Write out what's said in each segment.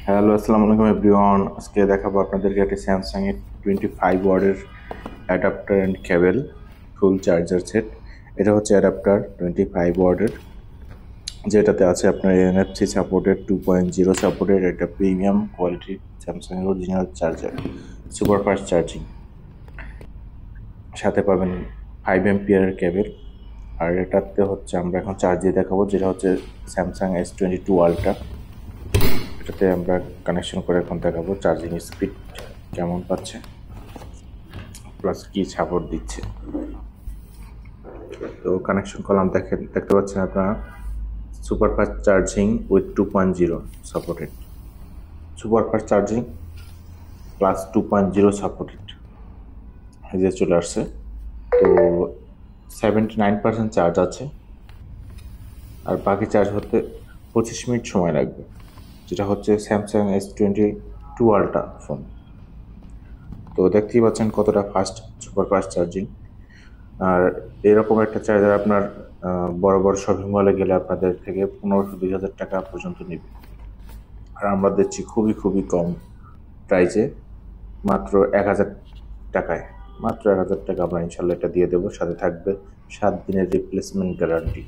Hello, আসসালামু আলাইকুম everyone. আজকে দেখাবো আপনাদেরকে একটা স্যামসাং এর 25 ওয়াটের adapter and cable full charger set. এটা হচ্ছে অ্যাডাপ্টার 25 ওয়াটের, যেটাতে আছে আপনার NFC সাপোর্টেড 2.0 সাপোর্টেড একটা প্রিমিয়াম কোয়ালিটির স্যামসাং এর original charger, super fast charging. সাথে পাবেন 5 এম্পিয়ারের কেবল। আর এটাতে হচ্ছে আমরা এখন চার্জ দিয়ে দেখাবো, যেটা হচ্ছে স্যামসাং S22 আলট্রা। এটাতে আমরা কানেকশন করে এখন দেখাবো চার্জিং স্পিড কেমন পাচ্ছে, প্লাস কি সাপোর্ট দিচ্ছে। তো কানেকশন করলাম, দেখতে পাচ্ছেন আপনারা super fast charging with 2.0 supported, super fast charging plus 2.0 supported এই যে চলে আসছে। তো 79% চার্জ আছে, আর বাকি চার্জ হতে 25 মিনিট সময় লাগবে, যেটা হচ্ছে স্যামসাং S22 আলট্রা ফোন। তো দেখতেই পাচ্ছেন কতটা ফাস্ট, সুপার ফাস্ট চার্জিং। আর এরকম একটা চার্জার আপনার বড় বড় শপিং মলে গেলে আপনাদের থেকে 1500-2000 টাকা পর্যন্ত নেবে। আর আমরা দিচ্ছি খুবই খুবই কম প্রাইসে, মাত্র 1000 টাকায়। মাত্র 1000 টাকা আমরা ইনশাল্লাহ এটা দিয়ে দেবো, সাথে থাকবে 7 দিনের রিপ্লেসমেন্ট গ্যারান্টি।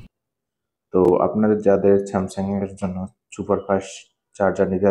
তো আপনাদের যাদের স্যামসাং এর জন্য সুপার ফাস্ট চার্জার নিতে